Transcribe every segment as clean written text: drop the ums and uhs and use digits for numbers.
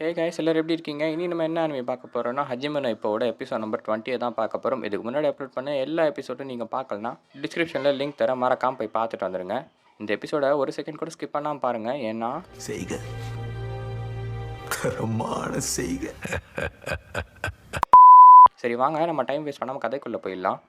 Hey guys எல்லாரும் எப்படி இருக்கீங்க? இனி நம்ம என்ன அனிமி பார்க்க போறோம்னா, ஹஜிமே நோ இப்போவோட எபிசோட் நம்பர் 20 தான் பார்க்க போறோம். இதுக்கு முன்னாடி அப்லோட் பண்ண எல்லா எபிசோடும் நீங்க பார்க்கலனா, டிஸ்கிரிப்ஷன்ல லிங்க் தரேன். மறக்காம போய் பார்த்துட்டு வந்துருங்க. இந்த எபிசோட ஒரு செகண்ட் கூட ஸ்கிப் பண்ணாம பாருங்க. ஏன்னா செய்க தரமான செய்க. சரி வாங்க நம்ம டைம் வேஸ்ட் பண்ணாம கதைக்குள்ள போயிடலாம்.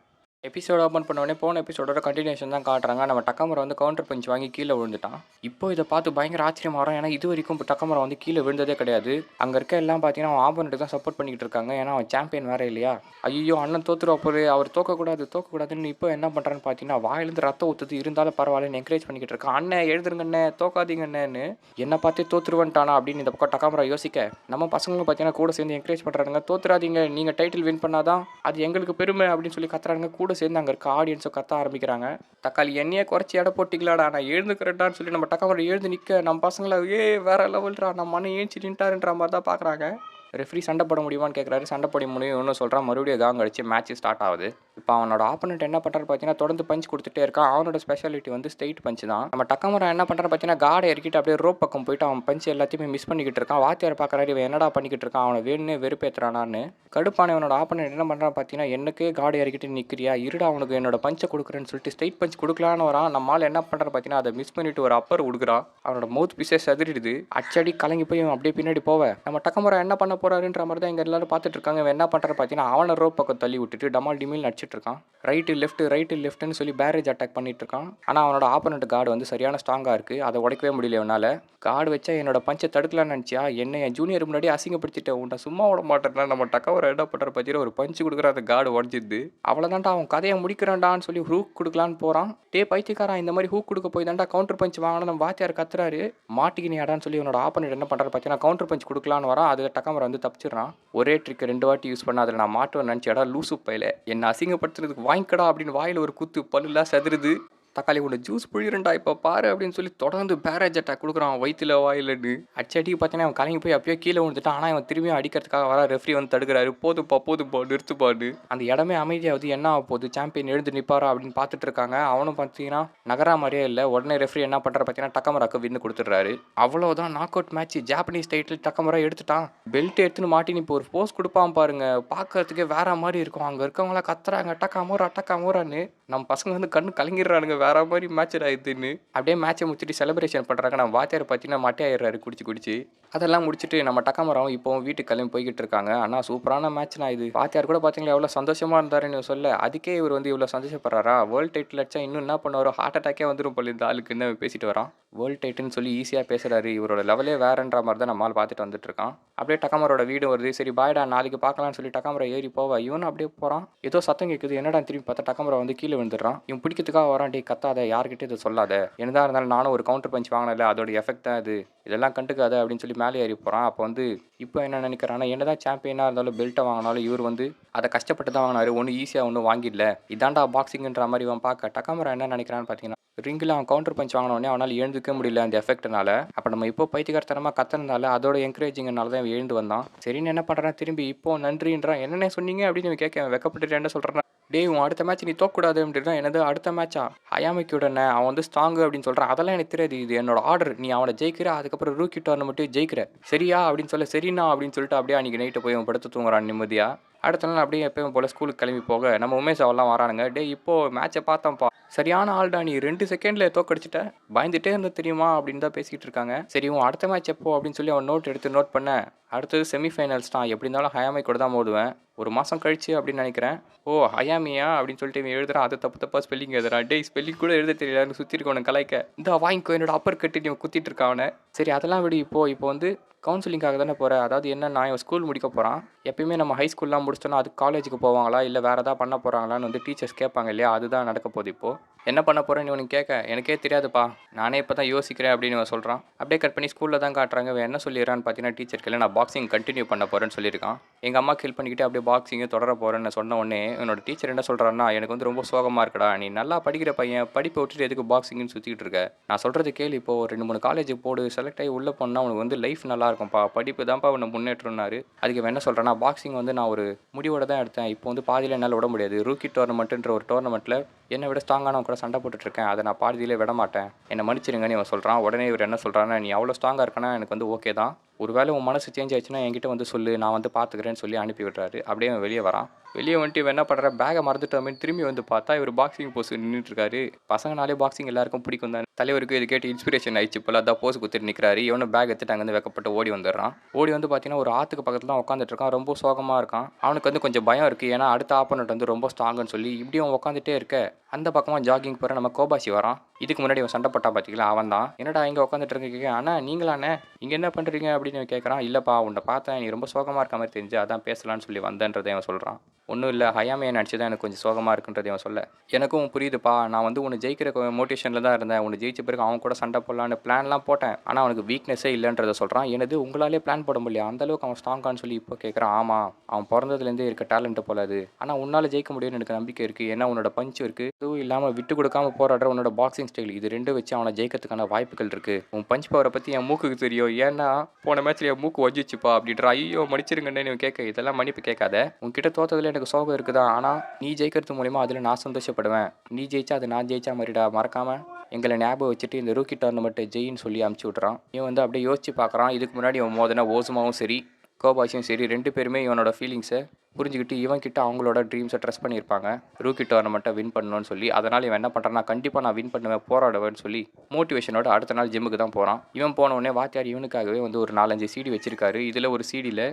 எபிசோட் ஓப்பன் பண்ணோடனே போன எபிசோடோட கண்டினியூஷன் தான் காட்டுறாங்க. நம்ம டக்கமரை வந்து கவுண்டர் பஞ்ச் வாங்கி கீழே விழுந்துட்டான். இப்போ இதை பார்த்து பயங்கர ஆச்சரியமா வரும். ஏன்னா இது வரைக்கும் டக்கமரை வந்து கீழே விழுந்ததே கிடையாது. அங்கே இருக்க எல்லாம் பார்த்தீங்கன்னா அவன் ஆப்போனண்ட் தான் சப்போர்ட் பண்ணிக்கிட்டு இருக்காங்க. ஏன்னா அவன் சாம்பியன் வேற இல்லையா. ஐயோ அண்ணன் தோத்துருவா போது, அவர் தோக்கக்கூடாதுன்னு இப்போ என்ன பண்ணுறான்னு பார்த்தீங்கன்னா வாயிலிருந்து ரத்தம் ஊற்றுது. இருந்தாலும் பரவாயில்லன்னு என்கரேஜ் பண்ணிக்கிட்டு இருக்கான். அண்ணன் எழுதுருங்கண்ணே, தோக்காதீங்கண்ணேன்னு. என்ன பார்த்தே தோத்துருவன்ட்டானா அப்படின்னு இந்த பக்கம் டக்கமரை யோசிக்க, நம்ம பசங்களும் பார்த்தீங்கன்னா கூட சேர்ந்து என்கரேஜ் பண்ணுறாங்க. தோத்துறாதீங்க, நீங்கள் டைட்டில் வின் பண்ணாதான் அது எங்களுக்கு பெருமை அப்படின்னு சொல்லி கத்துறாங்க. கூட சேர்ந்து அங்கே இருக்க ஆடியன்ஸை கத்த ஆரம்பிக்கிறாங்க. தக்காளி என்னையே குறைச்சி எடை போட்டிக்கலாடா, நான் எழுந்துக்கிறேன்டான்னு சொல்லி நம்ம டக்கமரை எழுந்து நிற்க, நம்ம பசங்களை வேற லெவல்ரா, நம்ம அண்ணன் ஏஞ்சி நின்ட்டாருன்ற மாதிரி தான் பார்க்குறாங்க. ரெஃப்ரி சண்டை போட முடியுமான்னு கேட்குறாரு. சண்டை போட முடியும் ஒன்றும் சொல்கிறான். மறுபடியும் காங்க அடிச்சு மேட்ச் ஸ்டார்ட் ஆகுது. இப்போ அவனோட ஆப்போனண்ட் என்ன பண்ணுறாரு பார்த்தீங்கன்னா தொடர்ந்து பஞ்ச் கொடுத்துட்டே இருக்கான். அவனோட ஸ்பெஷாலிட்டி வந்து ஸ்ட்ரெயிட் பஞ்ச் தான். நம்ம டக்கமரா என்ன பண்ணுறாரு பார்த்தீங்கன்னா காடை இறக்கிட்டு அப்படியே ரோப் பக்கம் போயிட்டு அவன் பஞ்ச் எல்லாத்தையுமே மிஸ் பண்ணிக்கிட்டு இருக்கான். வாத்தியார் பார்க்குறாரு, இவன் என்னடா பண்ணிக்கிட்டு இருக்கான், அவனை வேணுன்னு வெறுப்பேற்றுறானான்னு. கடுப்பான இவனோட ஆப்போனண்ட் என்ன பண்ணுறான் பார்த்தீங்கன்னா என்னக்கே காடை இறக்கிட்டு நிற்கிறியா, இருடா அவனுக்கு என்னோட பஞ்சை கொடுக்குறேன்னு சொல்லிட்டு ஸ்ட்ரெயிட் பஞ்ச் கொடுக்கலான்னு வரான். நம்மளால் என்ன பண்ணுறாரு பார்த்தீங்கன்னா அதை மிஸ் பண்ணிட்டு ஒரு அப்பர் கொடுக்குறான். அவனோட மவுத் பீஸே சதுரிடுது. அச்சடி கலங்கி போய் அப்படியே பின்னாடி போவ நம்ம டக்கமரா என்ன பண்ண போறாருன்ற மாதிரி தான் இங்கே எல்லாரும் பார்த்துட்டு இருக்காங்க. இவன் என்ன பண்ணுறாரு பார்த்தீங்கன்னா அவனை ரோப் பக்கம் தள்ளி விட்டுட்டு டமால் டிமில் நடிச்சிட்டு இருக்கான். ரைட்டு லெஃப்ட்னு சொல்லி பேரேஜ் அட்டாக் பண்ணிட்டு இருக்கான். ஆனால் அவனோட ஆப்போனண்ட் கார்டு வந்து சரியான ஸ்ட்ராங்காக இருக்குது. அதை உடைக்கவே முடியல இவனால். கார்டு வச்சா என்னோட பஞ்சை தடுக்கலான்னு நினச்சியா, என்ன என் ஜூனியர் முன்னாடி அசிங்கப்படுத்திட்டேன், உன்னை சும்மா விட மாட்டேன்னா நம்ம டக்கவரை என்ன பண்ணுற பார்த்தீங்கன்னா ஒரு பஞ்சு கொடுக்குற அந்த கார்டு உடஞ்சிது. அவ்வளோதான்டா அவன் கதையை முடிக்கிறான்டான்னு சொல்லி ஹூக் கொடுக்கலான்னு போகிறான். பைத்தியக்காரன், இந்த மாதிரி ஹூக் கொடுக்க போய் தான்டா கவுண்டர் பஞ்ச் வாங்கினா நம்ம வாத்தியார் கத்துறாரு. மாட்டிக்கினியாடான்னு சொல்லி அவனோட ஆப்போனண்ட் என்ன பண்ணுறாரு பார்த்தீங்கன்னா கவுண்டர் பஞ்ச் கொடுக்கலான்னு வரான். அது டக்கமரை வந்து தப்பிச்சிடறான். ஒரே ட்ரிக் 2 வாட்டி யூஸ் பண்ண அதில் நான் மாட்டுவேன் நினச்சேடா லூசு பையில, என்ன அசிங்கப்படுத்துறதுக்கு வாங்கிக்கடா அப்படின்னு வாயில் ஒரு குத்து, பல்லுலாம் செதறுது. தக்காளி உள்ள ஜூஸ் புழியறண்டா இப்போ பாரு அப்படின்னு சொல்லி தொடர்ந்து பேரேஜ் அட்டாக் கொடுக்குறான் வயிற்றுல வாயிலன்னு. அடிச்சடிக்கு பார்த்தீங்கன்னா அவன் கலங்கி போய் அப்படியே கீழே விழுந்துட்டான். ஆனால் அவன் திரும்பியும் அடிக்கிறதுக்காக வர ரெஃப்ரி வந்து தடுக்கிறாரு. போதுப்பா நிறுத்துப்பாடு. அந்த இடமே அமைதியாவது என்ன ஆக போகுது, சாம்பியன் எழுந்து நிற்பாரா அப்படின்னு பார்த்துட்டு இருக்காங்க. அவனும் பார்த்தீங்கன்னா நகரா மாதிரியே இல்லை. உடனே ரெஃப்ரி என்ன பண்ணுற பார்த்தீங்கன்னா டக்கமராக்கு வின்னு கொடுத்துட்றாரு. அவ்வளோதான், knock out match. Japanese title Takamura எடுத்துட்டான். பெல்ட் எடுத்துன்னு மாட்டின்னு இப்போ ஒரு போஸ் கொடுப்பான் பாருங்க, பார்க்கறதுக்கே வேற மாதிரி இருக்கும். அங்கே இருக்கவங்களாம் கத்துறாங்க டக்காமோரான்னு. நம்ம பசங்க வந்து கண்ணு கலங்கிடுறானுங்க, வேற மாதிரி மேட்ச் ஆயிடுதுன்னு. அப்படியே மேட்சை முடிச்சுட்டு செலிப்ரேஷன் பண்ணுறாங்க. நம்ம வாத்தியார் பார்த்தீங்கன்னா மட்டையாயிடுறாரு குடிச்சு. அதெல்லாம் முடிச்சுட்டு நம்ம டக்கமராவும் இப்போ வீட்டுக்கு கிளம்பி போய்கிட்டு இருக்காங்க. ஆனால் சூப்பரான மேட்ச்னா இது. வாத்தியார் கூட பார்த்தீங்களா எவ்வளோ சந்தோஷமா இருந்தாருன்னு சொல்ல, அதுக்கே இவர் வந்து இவ்வளோ சந்தோஷப்படுறாரா. வேர்ல்டு டைட்டில் அடிச்சா இன்னும் என்ன பண்ணுவாரோ, ஹார்ட் அட்டாக்கே வந்துடும் போல இந்த ஆளுக்குன்னு பேசிட்டு வரான். வேர்ல்டு டைட்டில்னு சொல்லி ஈஸியாக பேசுகிறாரு. இவரோட லெவலே வேறன்ற மாதிரி தான் நம்மளால் பார்த்துட்டு வந்துட்டு இருக்கான். அப்படியே டக்கமரோட வீடு வருது. சரி பாய்டா நாளைக்கு பார்க்கலாம்னு சொல்லி டக்கமரை ஏறி போவா. இவனும் அப்படியே போகிறான். ஏதோ சத்தம் கேட்குது, என்னடா திரும்பி பார்த்தா டக்கமரை வந்து கீழே விழுந்துடுறான். இவன் பிடிக்கிறதுக்காக வரான். டே கத்தாத, யார்கிட்ட இதை சொல்லாத, என்னதான் இருந்தாலும் நானும் ஒரு கவுண்டர் பஞ்ச் வாங்கினல, அதோட எஃபெக்ட் தான் இது, இதெல்லாம் கண்டுக்காத அப்படின்னு சொல்லி மேலே ஏறி போகிறான். அப்போ வந்து இப்போ என்ன நினைக்கிறான்னா, என்னதான் சாம்பியனாக இருந்தாலும் பெல்ட்டை வாங்கினாலும் இவர் வந்து அதை கஷ்டப்பட்டு தான் வாங்கினாரு, ஒன்றும் ஈஸியாக ஒன்றும் வாங்கிடல, இதாண்டா பாக்ஸிங்குன்ற மாதிரி இவன் பார்க்க. டக்கமரா என்ன நினைக்கிறான்னு பார்த்தீங்கன்னா ரிங்கில் அவன் கவுண்டர் பஞ்ச் வாங்கினோடனே அவனால் எழுந்துக்க முடியல அந்த எஃபெக்ட்னால. அப்போ நம்ம இப்போ பைத்தியக்காரத்தனமாக கத்துறதுனால அதோட என்கரேஜிங்னால தான் எழுந்து வந்தான். சரின்னு என்ன பண்ணுறான், திரும்பி இப்போ நன்றின்றான். என்னென்ன சொன்னீங்க அப்படின்னு கேட்க வெக்கப்பட்டுட்டு என்ன சொல்கிறான், டேய் உன் அடுத்த மேட்ச் நீ தோக்கக்கூடாது அப்படின்னா. என்னது அடுத்த மேட்சா, ஹயாமிக்குடனே அவன் வந்து ஸ்ட்ராங்கு அப்படின்னு சொல்கிறான். அதெல்லாம் எனக்கு தெரியாது, இது என்னோட ஆர்டர், நீ அவனை ஜெயிக்கிற, அதுக்கப்புறம் ரூக்கி டோர்னமெண்ட்டு ஜெயிக்கிற, சரியா அப்படின்னு சொல்ல. சரிண்ணா அப்படின்னு சொல்லிட்டு அப்படியே அன்றைக்கி நைட்டு போய் அவன் படுத்து தூங்குறான் நிம்மதியாக. அடுத்த நாள் அப்படியே எப்பயும் போல் ஸ்கூலுக்கு கிளம்பி போக நம்ம உமேஷ் அவெல்லாம் வரானுங்க. டே இப்போது மேட்சை பார்த்தோம்ப்பா, சரியான ஆள்டா நீ, 2 செகண்டில் தோக்கடிச்சிட்ட, பயந்துட்டே இருந்த தெரியுமா அப்படின்னு தான் பேசிக்கிட்டு இருக்காங்க. சரி உன் அடுத்த மேட்ச் எப்போ அப்படின்னு சொல்லி அவன் நோட் பண்ண. அடுத்தது செமிஃபைனல்ஸ் தான், எப்படி இருந்தாலும் ஹயாமி கூட தான் மோதுவேன், ஒரு மாதம் கழிச்சு அப்படின்னு நினைக்கிறேன். ஓ ஹயாமியா அப்படின்னு சொல்லிட்டு இவன் எழுதுறான். அது தப்பாக ஸ்பெல்லிங் எழுதுறான். டே ஸ்பெல்லிங் கூட எழுத தெரியலன்னு சுற்றி இருக்கவனை கலாய்க்க, இந்த வாங்கிக்கோ என்னோட அப்பர் கட்டி இவன் குத்திட்டு இருக்கான் அவனை. சரி அதெல்லாம் விடு, இப்போ வந்து கவுன்சிலிங்காக தானே போகிறேன். அதாவது என்னன்னா இவன் ஸ்கூல் முடிக்க போகிறான். எப்பயுமே நம்ம ஹை ஸ்கூல்லாம் முடிச்சோன்னா அது காலேஜுக்கு போவாங்களா இல்லை வேறு எதாவது பண்ண போகிறாங்களான்னு வந்து டீச்சர்ஸ் கேட்பாங்க இல்லையா, அதுதான் நடக்க போகுது. இப்போது என்ன பண்ண போகிறேன்னு இவனுக்கு கேட்க, எனக்கே தெரியாதுப்பா, நானே இப்போ தான் யோசிக்கிறேன் அப்படின்னு இவன் சொல்கிறான். அப்படியே கட் பண்ணி ஸ்கூலில் தான் காட்டுறாங்க. இவன் என்ன சொல்லிடுறான்னு பார்த்தீங்கன்னா டீச்சருக்கு இல்லை, நான் பாக்ஸிங் கண்டினியூ பண்ண போகிறேன்னு சொல்லியிருக்கான். எங்கள் அம்மா ஹெல்ப் பண்ணிக்கிட்டு அப்படியே பாக்ஸிங்கை தொடர போகிறேன்னு சொன்ன உடனே என்னோட டீச்சர் என்ன சொல்கிறான்னா, எனக்கு வந்து ரொம்ப சோகமாக இருக்குடா, நீ நல்லா படிக்கிற பையன், படிப்பை விட்டுட்டு எதுக்கு பாக்ஸிங்னு சுற்றிக்கிட்டு இருக்க, நான் சொல்கிறது கேள்வி, இப்போது 2-3 காலேஜுக்கு போடு, செலக்ட் ஆகி உள்ளே போனால் உனக்கு வந்து லைஃப் நல்லா இருக்கும்ப்பா, படிப்பு தான்ப்பா உன்னை முன்னேற்றம்னாரு. அதுக்கு இவன் என்ன சொல்கிறேன்னா, பாக்ஸிங் வந்து நான் ஒரு முடிவோட தான் எடுத்தேன், இப்போ வந்து பாதியில் என்னால் விட முடியாது, ரூக்கி டோர்னமெண்ட்டுன்ற ஒரு டோர்னமெண்ட்டில் என்னை விட ஸ்ட்ராங்கானவன் கூட சண்டை போட்டுட்ருக்கேன், அதை நான் பாதியிலே விட மாட்டேன், என்னை மன்னிச்சிருங்கன்னு இவன் சொல்கிறான். உடனே இவர் என்ன சொல்கிறான்னா, நீ அவ்வளோ ஸ்ட்ராங்காக இருக்கனா எனக்கு வந்து ஓகே தான், ஒருவேளை உன் மனசு சேஞ்ச் ஆயிடுச்சுன்னா என்கிட்ட வந்து சொல்லு, நான் வந்து பார்த்துக்கிறேன்னு சொல்லி அனுப்பி விடுறாரு. அப்படியே அவன் வெளியே வரான். வெளியே வந்துட்டு இவன் என்ன பண்ணுற, பேகை மறந்துட்டோமேன்னு திரும்பி வந்து பார்த்தா இவர் பாக்ஸிங் போஸ் நின்றுட்டு இருக்காரு. பசங்கனாலே பாக்ஸிங் எல்லாருக்கும் பிடிக்கும் தான். தலைவருக்கு இது கேட்டு இன்ஸ்பிரேஷன் ஆயிடுச்சு போல, அதான் போஸ் குத்துட்டு நிற்கிறாரு. இவனும் பேக் எடுத்துட்டு அங்கேருந்து வெக்கப்பட்டு ஓடி வந்துடுறான். ஓடி வந்து பார்த்தீங்கன்னா ஒரு ஆற்றுக்கு பக்கத்தில் தான் உட்காந்துட்டு இருக்கான். ரொம்ப சோகமாக இருக்கான். அவனுக்கு வந்து கொஞ்சம் பயம் இருக்குது. ஏன்னா அடுத்த ஆப்போனட் வந்து ரொம்ப ஸ்ட்ராங்குன்னு சொல்லி இப்படியும் உட்காந்துட்டே இருக்க அந்த பக்கமாக ஜாகிங் போகிற நம்ம கோபாஷி வரான். இதுக்கு முன்னாடி அவன் சண்டை போட்டா பார்த்தீங்களா, அவன் தான். என்னடா இங்கே உட்காந்துட்டு இருக்க, அண்ணா நீங்களாண்ணே இங்கே என்ன பண்ணுறீங்க அப்படின்னு கேட்குறான். இல்லைப்பா உன்னை பார்த்தேன், நீ ரொம்ப சோகமாக இருக்க மாதிரி தெரிஞ்சு அதான் பேசலான்னு சொல்லி வந்தேன்றதை அவன் சொல்கிறான். ஒன்றும் இல்லை, ஹயாமையை நினச்சி தான் எனக்கு கொஞ்சம் சோகமாக இருக்குன்றதை அவன் சொல்ல, எனக்கும் புரியுதுப்பா, நான் வந்து உன்னை ஜெயிக்கிற மோட்டிவேஷனில் தான் இருந்தேன். உன்னை ஜெயிச்ச பிறகு அவன் கூட சண்டை போடலான்னு பிளான்லாம் போட்டேன். ஆனால் அவனுக்கு வீக்னஸே இல்லைன்றதை சொல்கிறான். எனது உங்களாலே பிளான் போட முடியல, அந்தளவுக்கு அவன் ஸ்ட்ராங்கான்னு சொல்லி இப்போ கேட்குறான். ஆமாம், அவன் பிறந்ததுலேருந்தே இருக்க டேலண்ட்டு போல அது. ஆனால் உன்னால் ஜெயிக்க முடியும்னு எனக்கு நம்பிக்கை இருக்குது. ஏன்னா உன்னோட பஞ்ச் இருக்குது, இதுவும் இல்லாமல் விட்டு கொடுக்காம போராடுற உன்னோட பாக்ஸிங் ஸ்டைல், இது ரெண்டும் வச்சு அவனை ஜெயிக்கிறதுக்கான வாய்ப்புகள் இருக்குது. உன் பஞ்ச் பவரை பற்றி என் மூக்குக்கு தெரியும், ஏன்னா போன மேட்ச்சில் என் மூக்கு வஞ்சிச்சுப்பா அப்படின்ற. ஐயோ மன்னிச்சிருங்கன்னு கேட்க, இதெல்லாம் மன்னிப்பு கேட்காத, உன்கிட்ட தோத்ததில் எனக்கு சோகம் இருக்குதா, ஆனால் நீ ஜெயிக்கிறது மூலிமா அதில் நான் சந்தோஷப்படுவேன். நீ ஜெயிச்சா அது நான் ஜெயிச்சா மாதிரிடா, மறக்காமல் எங்களை ஞாபகம் வச்சுட்டு இந்த ரூக்கி டோர்னமெண்ட்டை ஜெயின்னு சொல்லி அமுச்சு விட்றான். இவன் வந்து அப்படியே யோசிச்சு பார்க்குறான். இதுக்கு முன்னாடி இவன் மோதனா ஓசுமாவும் சரி கோபாஷியும் சரி 2 பேருமே இவனோட ஃபீலிங்ஸை புரிஞ்சுக்கிட்டு இவன்கிட்ட அவங்களோட ட்ரீம்ஸை ட்ரெஸ் பண்ணியிருப்பாங்க, ரூக்கி டோர்னமெண்ட்டை வின் பண்ணணும்னு சொல்லி. அதனால் இவன் என்ன பண்ணுறான்னா, கண்டிப்பாக நான் வின் பண்ணுவேன், போராடுவேன்னு சொல்லி மோட்டிவேஷனோட அடுத்த நாள் ஜிம்முக்கு தான் போகிறான். இவன் போனவுடனே வாத்தியார் இவனுக்காகவே வந்து ஒரு 4-5 CD வச்சிருக்காரு. இதில் ஒரு CDயில்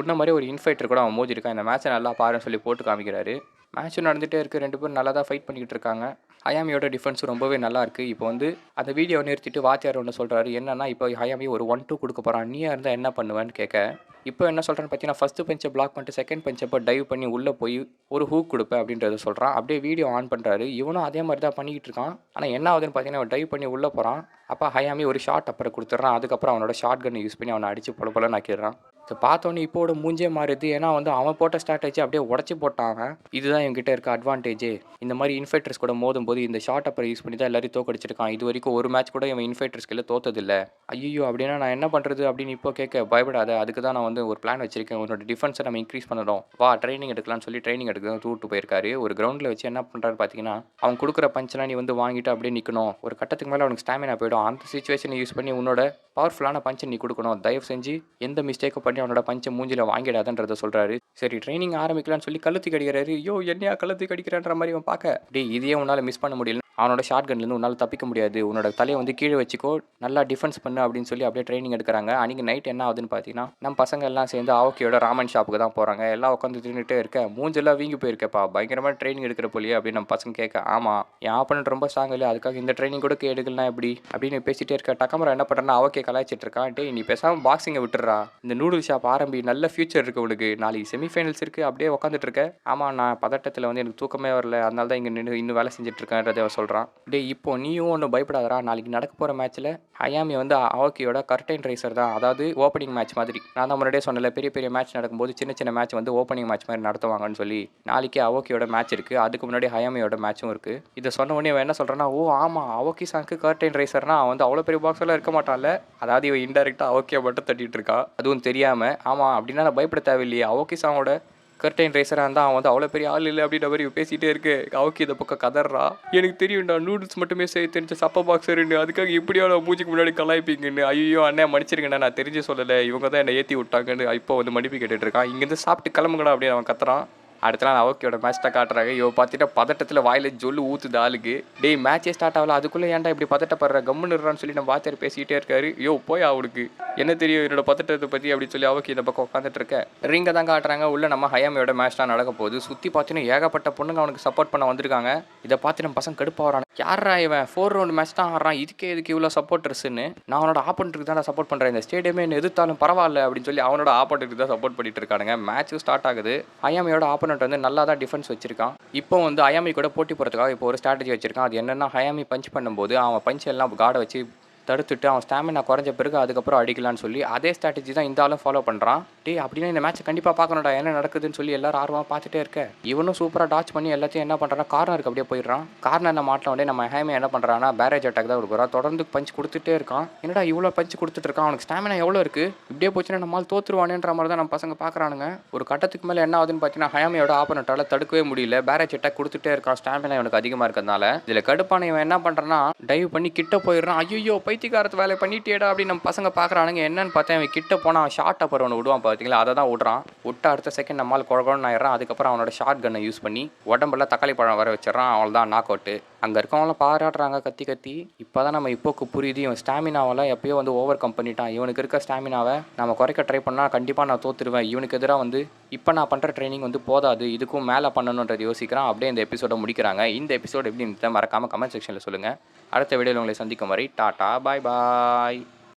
உன்ன மாதிரி ஒரு இன்ஃபைட்டர் கூட அவன் மோதிருக்கான், இந்த மேட்சை நல்லா பாருன்னு சொல்லி போட்டு காமிக்கிறாரு. மேட்சும் நடந்துகிட்டே இருக்குது, 2 பேரும் நல்லா தான் ஃபைட் பண்ணிக்கிட்டு இருக்காங்க. ஹயாமியோட டிஃபென்ஸும் ரொம்பவே நல்லா இருக்குது. இப்போ வந்து அந்த வீடியோவை நிறுத்திட்டு வாத்தியார் ஒன்று சொல்கிறாரு. என்னன்னா, இப்போ ஹயாமி ஒரு 1-2 கொடுக்க போகிறான், நீயா இருந்தால் என்ன பண்ணுவேன்னு கேட்க, இப்போ என்ன சொல்கிறான்னு பார்த்தீங்கன்னா, ஃபஸ்ட்டு பஞ்சை பிளாக் பண்ணிட்டு செகண்ட் பஞ்சை இப்போ டைவ் பண்ணி உள்ளே போய் ஒரு ஹூக் கொடுப்பேன் அப்படின்றத சொல்கிறான். அப்படியே வீடியோ ஆன் பண்ணுறாரு. இவனும் அதே மாதிரி தான் பண்ணிக்கிட்டு இருக்கான். ஆனால் என்ன ஆகுதுன்னு பார்த்தீங்கன்னா, அவன் டைவ் பண்ணி உள்ளே போகிறான். அப்போ ஹயாமி ஒரு ஷாட் அப்புறம் கொடுத்துட்றான். அதுக்கப்புறம் அவனோட ஷார்ட் கன் யூஸ் பண்ணி அவனை அடித்து பொல நாக்கிடுறான். இதை பார்த்தோன்னே இப்போட மூஞ்சே மாறுது. ஏன்னா வந்து அவன் போட்ட ஸ்ட்ராட்டஜி அப்படியே உடச்சி போட்டான். இதுதான் இவங்ககிட்ட இருக்க அட்வான்டேஜ். இந்த மாதிரி இன்ஃபைட்டர்ஸ் கூட மோதும் போது இந்த ஷார்ட் அப்புறம் யூஸ் பண்ணி தான் எல்லாரையும் தோக்கடிச்சிருக்கான். இது வரைக்கும் ஒரு மேட்ச் கூட இவன் இன்ஃபைட்டர்ஸ் கீழே தோத்ததில்லை. ஐயோ அப்படின்னா நான் என்ன பண்ணுறது அப்படின்னு இப்போ கேட்க, பயப்படாத, அதுக்கு தான் நான் வந்து ஒரு பிளான் வச்சிருக்கேன். உன்னோட டிஃபென்ஸை நம்ம இன்க்ரீஸ் பண்ணணும், வா ட்ரைனிங் எடுக்கலாம்னு சொல்லி ட்ரைனிங் எடுக்க தூட்டு போயிருக்காரு. ஒரு கிரவுண்டில் வச்சு என்ன பண்ணுறாரு பார்த்தீங்கன்னா, அவன் கொடுக்குற பஞ்செலாம் நீ வந்து வாங்கிட்டு அப்படியே நிற்கணும். ஒரு கட்டத்துக்கு மேலே அவனுக்கு ஸ்டாமினா போயிடும். அந்த சுச்சுவேஷனை யூஸ் பண்ணி உன்னோட பவர்ஃபுல்லான பஞ்சை நீ கொடுக்கணும். தயவு செஞ்சு எந்த மிஸ்டேக்கும் பண்ணி அவனோட பஞ்சை மூஞ்சில் வாங்கிடாதன்றதை சொல்கிறாரு. சரி ட்ரைனிங் ஆரம்பிக்கலான்னு சொல்லி கழுத்துக்கு அடிக்கிறாரு. ஐயோ என்னையா கழுத்துக்கு அடிக்கிறான்ற மாதிரி அவன் பார்க்க, டே இதையே உன்னால் மிஸ் பண்ண முடியல, அவனோட ஷார்ட் கன்லேருந்து உன்னால் தப்பிக்க முடியாது, உன்னோட தலையை வந்து கீழே வச்சுக்கோ, நல்லா டிஃபென்ஸ் பண்ணு அப்படின்னு சொல்லி அப்படியே ட்ரைனிங் எடுக்கிறாங்க. அன்றைக்கி நைட் என்ன ஆகுதுன்னு பார்த்தீங்கன்னா, நம்ம பசங்க எல்லாம் சேர்ந்து ஆவோக்கியோட ராமன் ஷாப்புக்கு தான் போகிறாங்க. எல்லாம் உட்காந்து தின்னுட்டே இருக்க, மூஞ்செல்லாம் வீங்கி போயிருக்கப்பா, பயங்கரமாக ட்ரைனிங் எடுக்கிற போலியே அப்படின்னு நம்ம பசங்க கேட்க, ஆமாம் என் ஆப்பனண்ட் ரொம்ப ஸ்ட்ராங் இல்லை, அதுக்காக இந்த ட்ரைனிங் கூட எடுக்கலாம் எப்படி அப்படின்னு பேசிகிட்டே இருக்க. டக்கமரா என்ன பண்ணுறேன்னா ஆவோக்கே கலாய்ச்சிட்டு இருக்கான். டே நீ பேசாமல் பாக்ஸிங்கை விட்டுறா, இந்த நூடுல் ஷாப் ஆரம்பி, நல்ல ஃபியூச்சர் இருக்குது உனக்கு, நாளைக்கு செமிஃபைனல்ஸ் இருக்குது, அப்படியே உட்காந்துட்டு இருக்க. ஆமாம் நான் பதட்டத்தில் வந்து எனக்கு தூக்கமே வரல, அதனால தான் இங்கே நின்று இன்னும் வேலை செஞ்சுட்டு இருக்கேன்றதை சொல்கிறான். டே இப்போ நீயும் ஒன்றும் பயப்படாதரா, நாளைக்கு நடக்க போகிற மேட்ச்சில் ஹயாமி வந்து ஆவோக்கியோட கர்டைன் ரைசர் தான், அதாவது ஓப்பனிங் மேட்ச் மாதிரி. நான் தான் முன்னாடியே சொன்னல, பெரிய பெரிய மேட்ச் நடக்கும்போது சின்ன சின்ன மேட்ச் வந்து ஓப்பனிங் மேட்ச் மாதிரி நடத்துவாங்கன்னு சொல்லி. நாளைக்கு ஆவோக்கியோட மேட்ச் இருக்குது, அதுக்கு முன்னாடி ஹயாமியோட மேட்சும் இருக்குது. இதை சொன்ன உடனே அவன் என்ன சொல்கிறான்னா, ஓ ஆமாம் ஆவோக்கி சாங்க்கு கர்டைன் ரைசர்னா அவன் வந்து அவ்வளோ பெரிய பாக்ஸெல்லாம் இருக்க மாட்டான்ல, அதாவது இவன் இன்டெரக்டாக ஆவோக்கியை மட்டும் தட்டிட்டு இருக்கா, அதுவும் தெரியாமல். ஆமாம் அப்படின்னா நான் பயப்பட தேவையில்லையே, ஆவோக்கி சாங்கோட கர்டைன் ரேசராக இருந்தால் அவன் வந்து அவ்வளோ பெரிய ஆள் இல்லை அப்படின்ற மாதிரி பேசிகிட்டே இருக்கு. அவுக்கி இந்த பக்கம் கதறா, எனக்கு தெரியும்டா நூடுல்ஸ் மட்டுமே செய்ய தெரிஞ்ச சப்ப பாக்ஸருன்னு, அதுக்காக இப்படியோட மூஞ்சிக்கு முன்னாடி கலாய்ப்பீங்கன்னு. ஐயோ அண்ணே மன்னிச்சிருங்கண்ணா, நான் தெரிஞ்சு சொல்லலை, இவங்க தான் என்னை ஏற்றி விட்டாங்கன்னு இப்போ வந்து மன்னிப்பு கேட்டுட்டு இருக்கான். இங்கேருந்து சாப்பிட்டு கிளம்புங்கடா அப்படின்னு அவன் கத்துறான். அடுத்த நாள் அவோக்கியோட மேட்ச் தான் காட்டுறாங்க. இவ பார்த்துட்டா பதட்டத்தில் வாயில் ஜொல்லு ஊற்றுது ஆளுக்கு. டேய் மேட்சே ஸ்டார்ட் ஆகல, அதுக்குள்ளே ஏன்டா இப்படி பதட்டப்படுற, கம்முன்னுறான்னு சொல்லி நம்ம வாத்தியார் பேசிக்கிட்டே இருக்காரு. யோ போய் அவனுக்கு என்ன தெரியும் என்னோட பதட்டத்தை பற்றி அப்படின்னு சொல்லி அவோக்கி இந்த பக்கம் உட்காந்துட்டு இருக்க. ரிங்கை தான் காட்டுறாங்க. உள்ள நம்ம ஹயாமியோட மேட்ச் தான் நடக்க போகுது. சுற்றி பார்த்தீங்கன்னா ஏகப்பட்ட பொண்ணுங்க அவனுக்கு சப்போர்ட் பண்ண வந்திருக்காங்க. இதை பார்த்து நம்ம பசங்க கடுப்பாக வரான். யாரா இவன் 4 ரவுண்ட் மேட்ச் தான் ஆடுறான், இதுக்கு இவ்வளோ சப்போர்ட்டர்ஸ்ன்னு, நான் அவனோட ஆப்போனண்ட்டுக்கு தான் சப்போர்ட் பண்ணுறேன், இந்த ஸ்டேடியமே என்ன எதிர்த்தாலும் பரவாயில்ல அப்படின்னு சொல்லி அவனோட ஆப்போனண்ட்டுக்கு தான் சப்போர்ட் பண்ணிட்டு இருக்கானுங்க. மேட்ச் ஸ்டார்ட் ஆகுது. ஹயாமியோட ஆப்போனண்ட் வந்து நல்லா தான் டிஃபென்ஸ் வச்சிருக்கான். இப்போ வந்து ஹயாமி கூட போட்டி போகிறதுக்காக இப்போ ஒரு ஸ்ட்ராட்டஜி வச்சிருக்கான். அது என்னன்னா, ஹயாமி பஞ்ச் பண்ணும்போது அவன் பஞ்ச் எல்லாம் கார்டை வச்சு தடுத்துட்டு அவன் ஸ்டாமினா குறைஞ்ச பிறகு அதுக்கப்புறம் அடிக்கலான்னு சொல்லி அதே ஸ்ட்ராட்டஜி தான் இந்த ஆளும் ஃபாலோ பண்ணுறான். டே அப்படின்னா இந்த மேட்ச் கண்டிப்பாக பார்க்கணும்டா, என்ன நடக்குதுன்னு சொல்லி எல்லாரும் ஆர்வமாக பார்த்துட்டே இருக்க. இவனும் சூப்பராக டாச் பண்ணி எல்லாத்தையும் என்ன பண்ணுறான்னா கார்னருக்கு அப்படியே போயிடுறான். கார்னர் மாட்டின உடனே நம்ம ஹேமே என்ன பண்ணுறான்னா பேரேஜ் அட்டாக் தான் கொடுக்குறான். தொடர்ந்து பஞ்ச் கொடுத்துட்டே இருக்கான். என்னடா இவ்வளோ பஞ்ச் கொடுத்துட்டு இருக்கான், அவனுக்கு ஸ்டாமினா எவ்வளோ இருக்குது, இப்படியே போச்சுன்னா நம்மளால் தோற்றுருவானேன்ற மாதிரி தான் நம்ம பசங்க பார்க்குறானுங்க. ஒரு கட்டத்துக்கு மேலே என்ன ஆகுதுன்னு பார்த்தீங்கன்னா, ஹயாமியோட ஆப்போனட்டால் தடுக்கவே முடியல. பேரேஜ் அட்டாக் கொடுத்துட்டே இருக்கான். ஸ்டாமினா இவனுக்கு அதிகமாக இருக்கிறதுனால இதில் கடுப்பான இவன் என்ன பண்ணுறான்னா டைவ் பண்ணி கிட்ட போயிடுறான். ஐயோ பைத்தியக்காரத்து வேலையை பண்ணிட்டேடா அப்படின்னு நம்ம பசங்க பார்க்குறானுங்க. என்னன்னு பார்த்தா அவன் கிட்ட போனால் அவன் ஷார்ட் அப்புறம் ஒன்று விடுவான் பார்த்தீங்களா, அதை தான் விட்றான். விட்ட அடுத்த செகண்ட் நம்மால் குழகுன்னு ஆயிடுறான். அதுக்கப்புறம் அவனோட ஷார்ட் கன்னை யூஸ் பண்ணி உடம்பெல்லாம் தக்காளி பழம் வர வச்சிடறான். அவள் தான் நாக் அவுட்டு. அங்கே இருக்கவங்களாம் பாராட்டுறாங்க கத்தி கத்தி. இப்போ தான் நம்ம இப்போக்கு புரியுது, இவன் ஸ்டாமினாவெல்லாம் எப்பயோ வந்து ஓவர் கம் பண்ணிட்டான். இவனுக்கு இருக்க ஸ்டாமினாவை நம்ம குறைக்க ட்ரை பண்ணால் கண்டிப்பாக நான் தோத்துருவேன். இவனுக்கு எதிராக வந்து இப்போ நான் பண்ணுற ட்ரைனிங் வந்து போதாது, இதுக்கும் மேலே பண்ணணுன்றது யோசிக்கிறான். அப்படியே இந்த எபிசோட முடிக்கிறாங்க. இந்த எபிசோடு எப்படி இருந்துச்சு மறக்காமல் கமெண்ட் செக்ஷனில் சொல்லுங்கள். அடுத்த வீடியோவில் உங்களை சந்திக்கும் வரை டாட்டா பாய் பாய்.